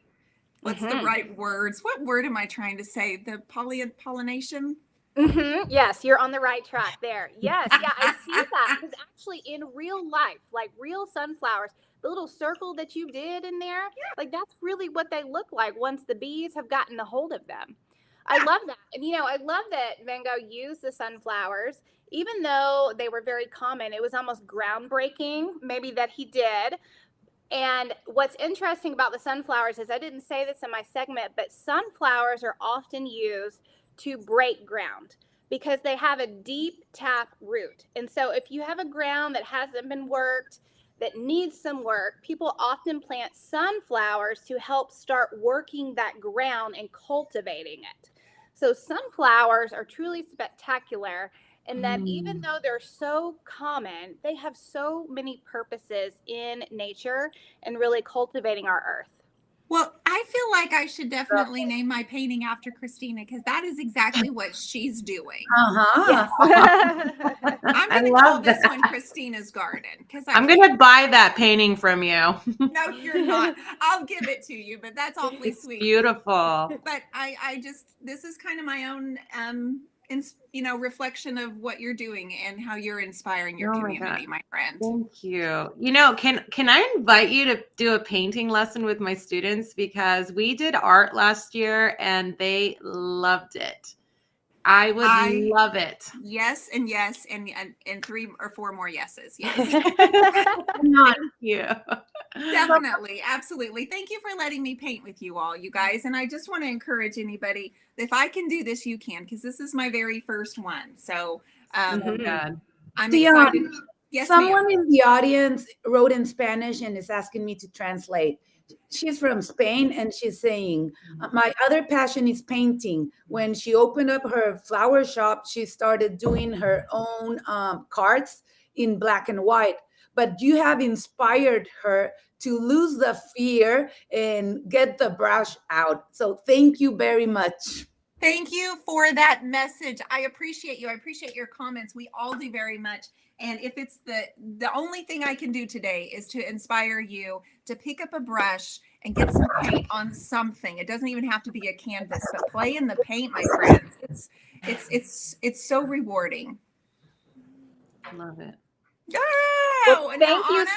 what's the right words? What word am I trying to say? The pollination? Yes, you're on the right track there. Yes, yeah, I see that, because actually in real life, like real sunflowers, the little circle that you did in there, like that's really what they look like once the bees have gotten a hold of them. I love that. And, I love that Van Gogh used the sunflowers, even though they were very common. It was almost groundbreaking, maybe, that he did. And what's interesting about the sunflowers is, I didn't say this in my segment, but sunflowers are often used to break ground because they have a deep tap root. And so if you have a ground that hasn't been worked, that needs some work, people often plant sunflowers to help start working that ground and cultivating it. So sunflowers are truly spectacular, and that even though they're so common, they have so many purposes in nature and really cultivating our earth. Well, I feel like I should definitely name my painting after Christina, because that is exactly what she's doing. Yes. I'm going to call this one Christina's Garden, because I'm going to buy that painting from you. No, you're not. I'll give it to you, but that's awfully sweet. Beautiful. But this is kind of my own, reflection of what you're doing and how you're inspiring your community, my friend. Thank you. Can I invite you to do a painting lesson with my students, because we did art last year and they loved it. I would love it. Yes, and yes, and 3 or 4 more yeses. Yes. Thank you. Definitely, absolutely. Thank you for letting me paint with you all, you guys. And I just want to encourage anybody, if I can do this, you can, because this is my very first one. So I'm excited. Yes, Someone ma'am. in the audience wrote in Spanish and is asking me to translate. She's from Spain and she's saying, my other passion is painting. When she opened up her flower shop, she started doing her own cards in black and white. But you have inspired her to lose the fear and get the brush out. So thank you very much. Thank you for that message. I appreciate you. I appreciate your comments. We all do very much. And if it's the only thing I can do today is to inspire you to pick up a brush and get some paint on something. It doesn't even have to be a canvas, but play in the paint, my friends. It's so rewarding. Love it. Oh, and now Thank you Ana.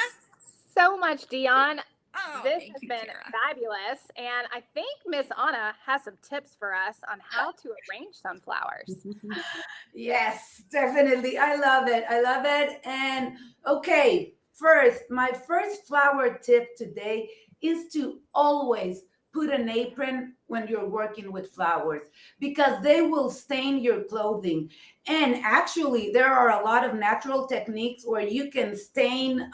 so much, Dionne. Oh, This thank has you, been Kara. fabulous. And I think Miss Ana has some tips for us on how to arrange sunflowers. Yes, definitely. I love it. I love it. And okay, my first flower tip today is to always put an apron when you're working with flowers because they will stain your clothing. And actually, there are a lot of natural techniques where you can stain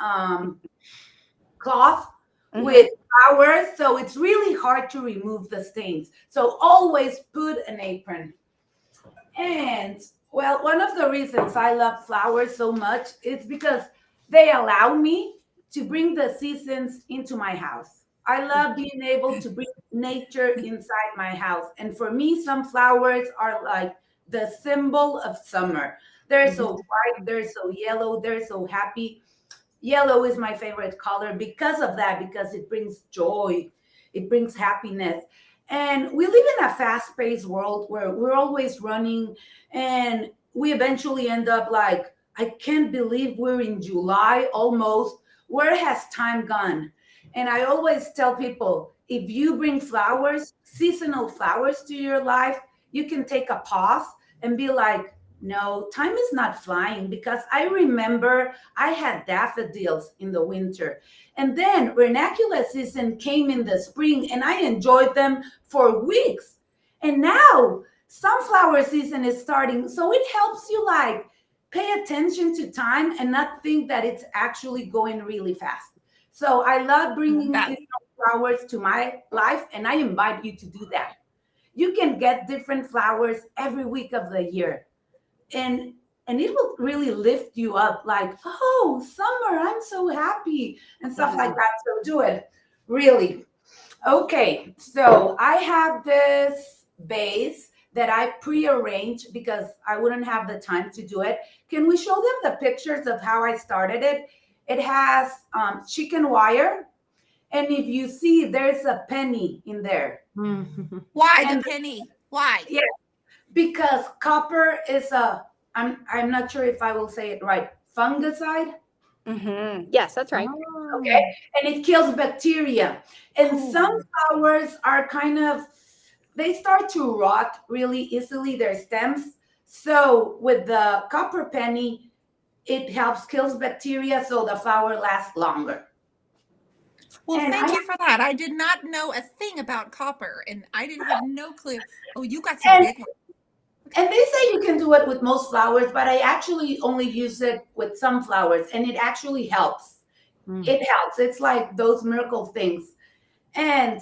cloth with flowers. So it's really hard to remove the stains. So always put an apron. And well, one of the reasons I love flowers so much is because they allow me to bring the seasons into my house. I love being able to bring nature inside my house. And for me, some flowers are like the symbol of summer. They're so bright, they're so yellow, they're so happy. Yellow is my favorite color because of that, because it brings joy, it brings happiness. And we live in a fast paced world where we're always running, and we eventually end up like, I can't believe we're in July almost. Where has time gone? And I always tell people, if you bring flowers, seasonal flowers to your life, you can take a pause and be like, no, time is not flying, because I remember I had daffodils in the winter. And then vernacular season came in the spring and I enjoyed them for weeks. And now sunflower season is starting. So it helps you like pay attention to time and not think that it's actually going really fast. So I love bringing seasonal flowers to my life, and I invite you to do that. You can get different flowers every week of the year, and it will really lift you up, like, oh, summer, I'm so happy, and stuff like that. So do it, really. Okay, so I have this base that I pre-arranged because I wouldn't have the time to do it. Can we show them the pictures of how I started it? It has chicken wire, and if you see, there's a penny in there. Why the penny? Why? Yeah, because copper is I'm not sure if I will say it right, fungicide. Yes, that's right. Okay, and it kills bacteria. And some flowers are they start to rot really easily, their stems. So with the copper penny, it helps kills bacteria, so the flower lasts longer. Well, And thank you for that. I did not know a thing about copper, and I didn't have no clue. Oh, you got some big ones. And they say you can do it with most flowers, but I actually only use it with some flowers, and it actually helps. It helps. It's like those miracle things. And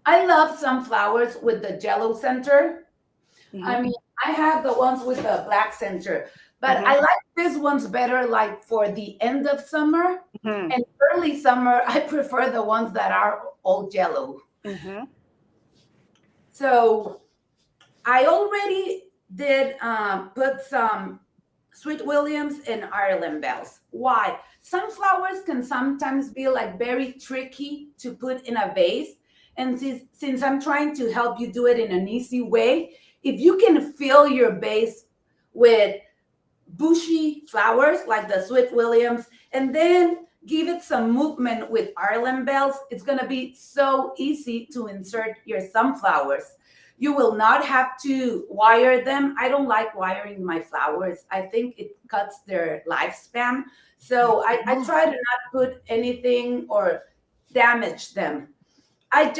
I love some flowers with the jello center. I mean, I have the ones with the black center, but I like these ones better, like for the end of summer and early summer. I prefer the ones that are all jello. So I already did put some Sweet Williams and Ireland bells. Why? Sunflowers can sometimes be like very tricky to put in a vase. And since I'm trying to help you do it in an easy way, if you can fill your vase with bushy flowers like the Sweet Williams, and then give it some movement with Ireland bells, it's going to be so easy to insert your sunflowers. You will not have to wire them. I don't like wiring my flowers. I think it cuts their lifespan. So I try to not put anything or damage them. Let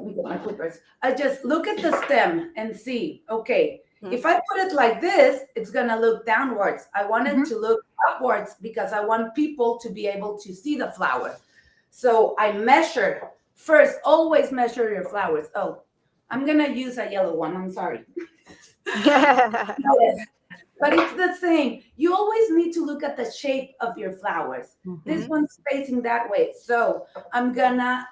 me get my clippers. I just look at the stem and see, okay, If I put it like this, it's going to look downwards. I want it to look upwards because I want people to be able to see the flower. So I measure first, always measure your flowers. Oh, I'm going to use a yellow one. I'm sorry. But it's the same. You always need to look at the shape of your flowers. This one's facing that way. So I'm going to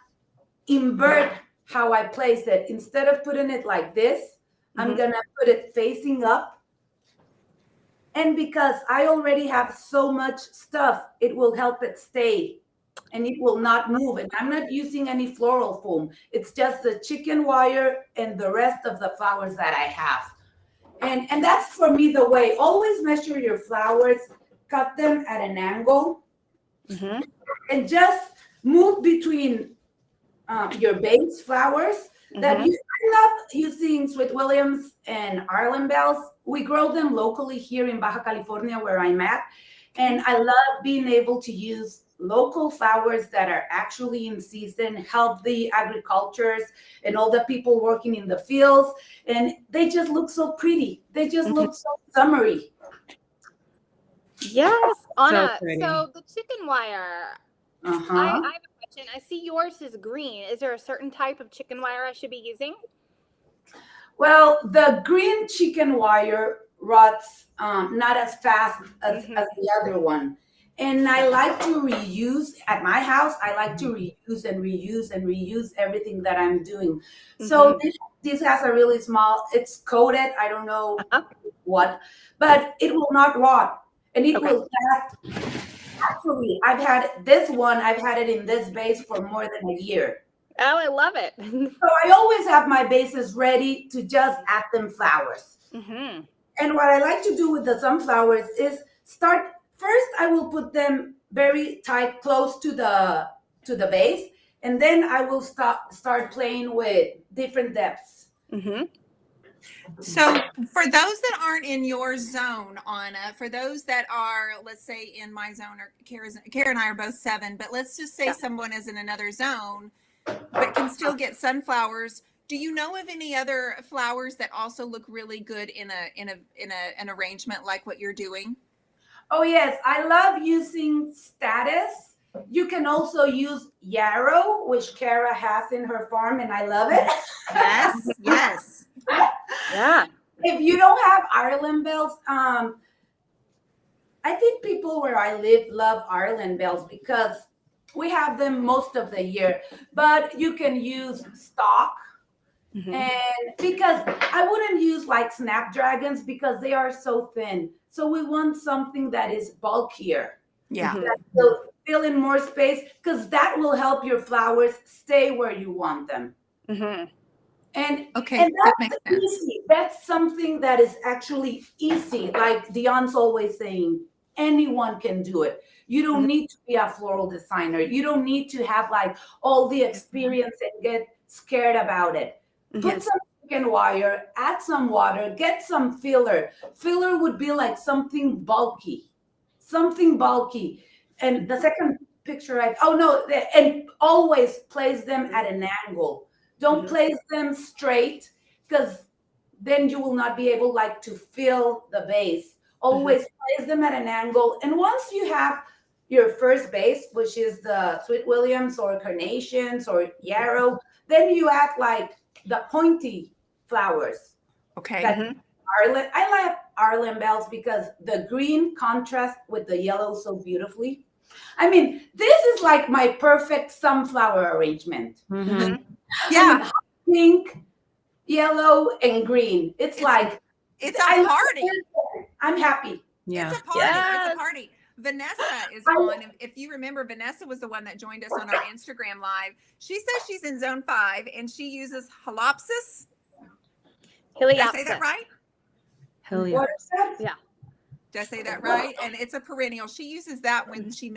invert how I place it. Instead of putting it like this, I'm going to put it facing up. And because I already have so much stuff, it will help it stay and it will not move. And I'm not using any floral foam. It's just the chicken wire and the rest of the flowers that I have. And that's for me the way. Always measure your flowers, cut them at an angle, and just move between your base flowers. I love using Sweet Williams and Ireland bells. We grow them locally here in Baja California where I'm at. And I love being able to use local flowers that are actually in season, help the agricultures and all the people working in the fields. And they just look so pretty. They just look so summery. Yes, Ana. pretty. So the chicken wire. I have a question. I see yours is green. Is there a certain type of chicken wire I should be using? Well, the green chicken wire rots not as fast as the other one. And I like to reuse at my house. I like to reuse and reuse and reuse everything that I'm doing. So this has a really small, it's coated, I don't know what, but it will not rot. And it will last. Actually, I've had it in this vase for more than a year. Oh, I love it. So I always have my vases ready to just add them flowers. And what I like to do with the sunflowers is first I will put them very tight, close to the base, and then I will start playing with different depths. So for those that aren't in your zone, Ana, for those that are, let's say in my zone, or Kara and I are both 7, but let's just say someone is in another zone, but can still get sunflowers. Do you know of any other flowers that also look really good in an arrangement like what you're doing? Oh yes, I love using status. You can also use yarrow, which Kara has in her farm, and I love it. Yes. Yeah. If you don't have Ireland bells, I think people where I live love Ireland bells because we have them most of the year. But you can use stock. And because I wouldn't use like snapdragons because they are so thin. So we want something that is bulkier. That will fill in more space because that will help your flowers stay where you want them. And that makes sense. Easy. That's something that is actually easy. Like Dionne's always saying, anyone can do it. You don't need to be a floral designer. You don't need to have like all the experience and get scared about it. Put some chicken wire, add some water, get some filler. Filler would be like something bulky. And the second picture, and always place them at an angle. Don't place them straight because then you will not be able like to fill the base. Always place them at an angle. And once you have your first base, which is the Sweet Williams or carnations or yarrow, then you add like the pointy flowers. Ireland. I like Ireland bells because the green contrasts with the yellow so beautifully. I mean, this is like my perfect sunflower arrangement. Pink, yellow, and green. It's a party. I'm happy. It's a party. It's a party. Vanessa is on. If you remember, Vanessa was the one that joined us on our Instagram live. She says she's in zone 5 and she uses Heliopsis. Did I say that right? Heliopsis. Yeah. Did I say that right? And it's a perennial. She uses that when she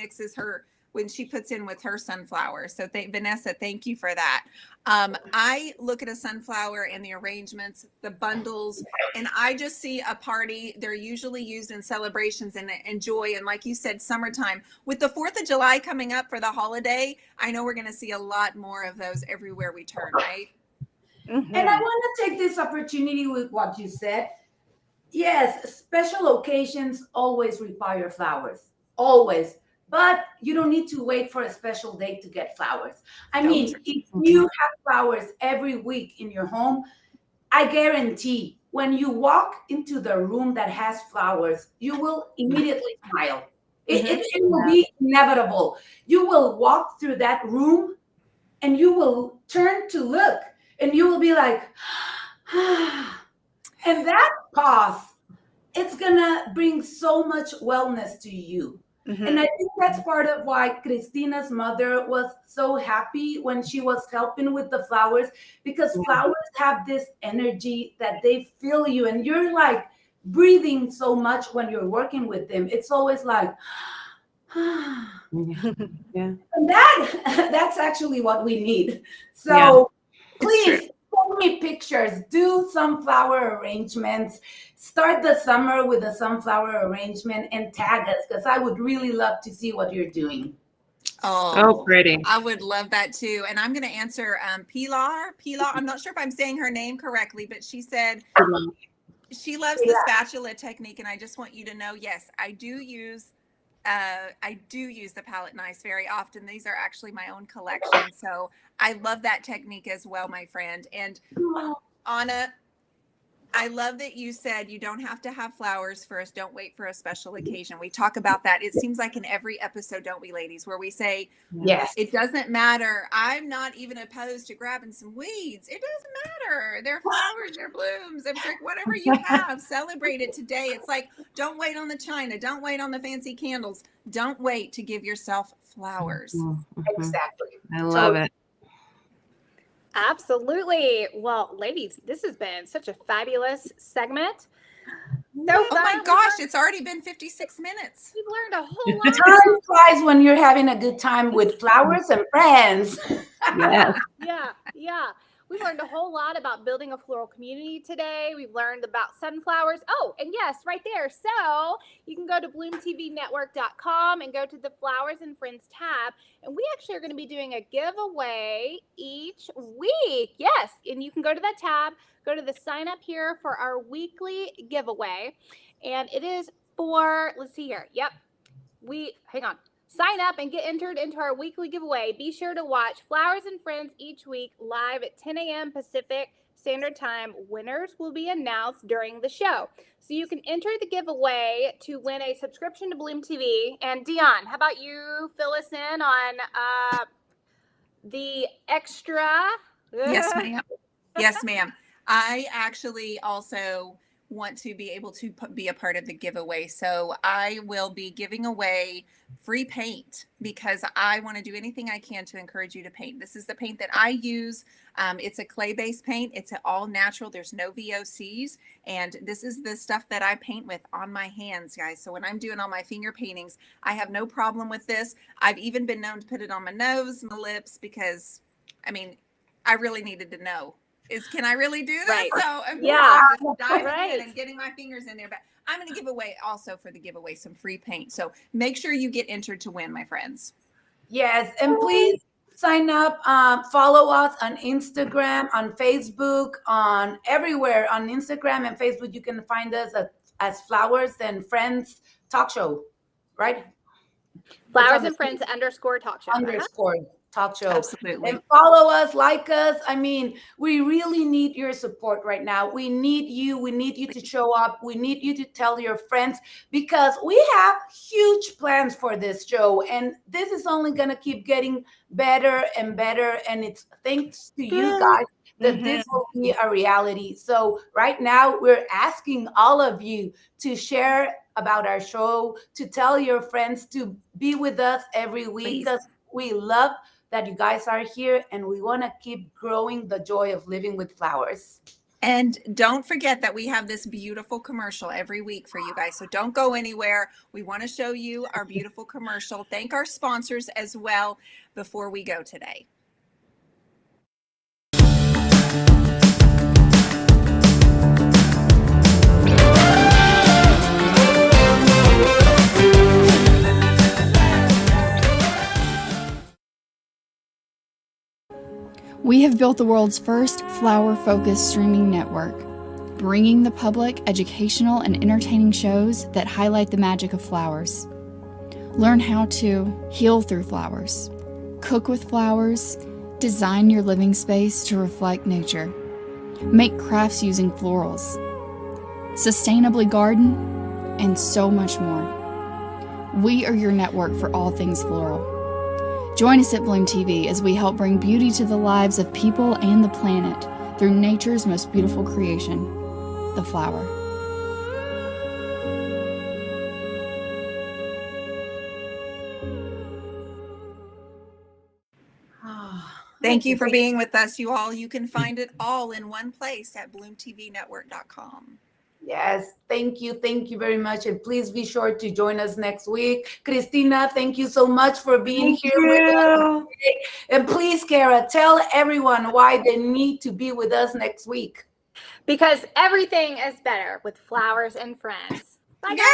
when she puts in with her sunflower. So Vanessa, thank you for that. I look at a sunflower and the arrangements, the bundles, and I just see a party. They're usually used in celebrations and joy. And like you said, summertime. With the 4th of July coming up for the holiday, I know we're going to see a lot more of those everywhere we turn, right? And I want to take this opportunity with what you said. Yes, special occasions always require flowers, always. But you don't need to wait for a special day to get flowers. I Nope. mean, if you have flowers every week in your home, I guarantee when you walk into the room that has flowers, you will immediately smile. It will be inevitable. You will walk through that room and you will turn to look and you will be like, and that pause, it's gonna bring so much wellness to you. And I think that's part of why Christina's mother was so happy when she was helping with the flowers, because flowers have this energy that they feel you, and you're like breathing so much when you're working with them. It's always like, Yeah. and that's actually what we need. So please send me pictures, do sunflower arrangements, start the summer with a sunflower arrangement and tag us, because I would really love to see what you're doing. So pretty. I would love that too. And I'm going to answer Pilar. I'm not sure if I'm saying her name correctly, but she said she loves the spatula technique. And I just want you to know, yes, I do use the palette knives very often. These are actually my own collection. So I love that technique as well, my friend. And Ana, I love that you said you don't have to have flowers first. Don't wait for a special occasion. We talk about that. It seems like in every episode, don't we, ladies, where we say, yes, it doesn't matter. I'm not even opposed to grabbing some weeds. It doesn't matter. They're flowers, they're blooms. It's like whatever you have, celebrate it today. It's like, don't wait on the china. Don't wait on the fancy candles. Don't wait to give yourself flowers. exactly. I love it. Absolutely. Well, ladies, this has been such a fabulous segment. Oh my gosh, it's already been 56 minutes. We've learned a whole lot. Time flies when you're having a good time with flowers and friends. Yes. Yeah. We learned a whole lot about building a floral community today. We've learned about sunflowers. Oh, and yes, right there. So you can go to BLOOMTVnetwork.com and go to the Flowers and Friends tab. And we actually are going to be doing a giveaway each week. Yes. And you can go to that tab, go to the sign up here for our weekly giveaway. And it is for, let's see here. Yep. Hang on. Sign up and get entered into our weekly giveaway. Be sure to watch Flowers and Friends each week live at 10 a.m. Pacific Standard Time. Winners will be announced during the show. So you can enter the giveaway to win a subscription to Bloom TV. And Dionne, how about you fill us in on the extra? Yes, ma'am. Yes, ma'am. I actually also want to be able to be a part of the giveaway. So I will be giving away free paint because I want to do anything I can to encourage you to paint. This is the paint that I use. It's a clay-based paint. It's all natural. There's no VOCs. And this is the stuff that I paint with on my hands, guys. So when I'm doing all my finger paintings, I have no problem with this. I've even been known to put it on my nose, my lips, because, I mean, I really needed to know. Can I really do this? Right. So I'm just diving in and getting my fingers in there. But I'm going to give away also for the giveaway some free paint. So make sure you get entered to win, my friends. Yes, and please sign up. Follow us on Instagram, on Facebook, on everywhere. On Instagram and Facebook, you can find us as Flowers and Friends Talk Show, right? Flowers and Friends _ talk show. Underscore talk show. Absolutely. And follow us, like us. I mean, we really need your support right now. We need you. We need you to show up. We need you to tell your friends, because we have huge plans for this show. And this is only going to keep getting better and better. And it's thanks to you guys that this will be a reality. So right now we're asking all of you to share about our show, to tell your friends, to be with us every week, because we love that you guys are here and we want to keep growing the joy of living with flowers. And don't forget that we have this beautiful commercial every week for you guys. So don't go anywhere. We want to show you our beautiful commercial. Thank our sponsors as well before we go today. We have built the world's first flower-focused streaming network. bringing the public educational and entertaining shows that highlight the magic of flowers. Learn how to heal through flowers, cook with flowers, design your living space to reflect nature, make crafts using florals, sustainably garden, and so much more. We are your network for all things floral. Join us at Bloom TV as we help bring beauty to the lives of people and the planet through nature's most beautiful creation, the flower. Thank you for being with us, you all. You can find it all in one place at BLOOMTVnetwork.com. Yes, thank you very much. And please be sure to join us next week. Christina, thank you so much for being here with us today. And please, Kara, tell everyone why they need to be with us next week. Because everything is better with flowers and friends. Bye, guys.